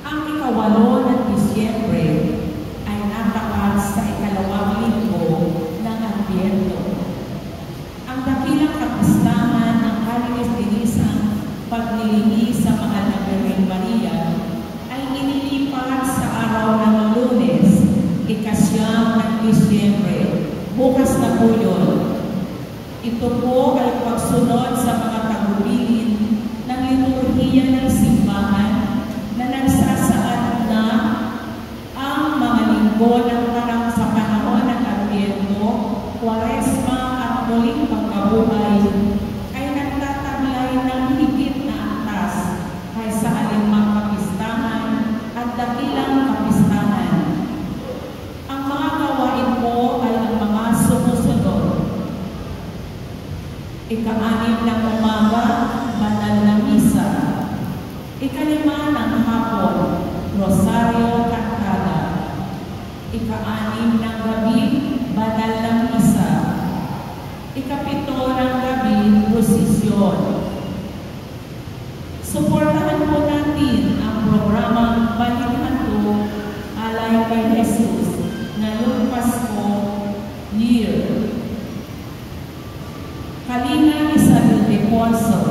Ang ika-8 ng Disyembre ay natapat sa ika-2 linggo ng Adbyento. Ang dakilang kapistahan ng Kaligis-Dinisang paglilinggi sa mahal na Birhen Maria ay inilipat sa araw ng Lunes, ika-9 ng Disyembre. Bukas na po yun. Ito po ay pagsunod sa mga tagubilin ng liturhiya ng simbahan na nagsasaad na ang mga linggo ng parang sa panahon ng Adbyento, Kwaresma at muling pagkabuhay ay nagtataglay ng higit na antas kaysa alinmang kapistahan at dakilang kapistahan. Ang mga gawain po ay ang mga sumusunod. Ika-6 ng umaga, banal na misa. Ika-5 ng hapon, rosaryo kantada. Ika-6 ng gabi, banal na misa. Ika-7 ng gabi, prosesyon. Suportahan po natin ang programang Balikanto Alay kay Jesus ngayong Pasko Year. Kalina Isabel de Ponso,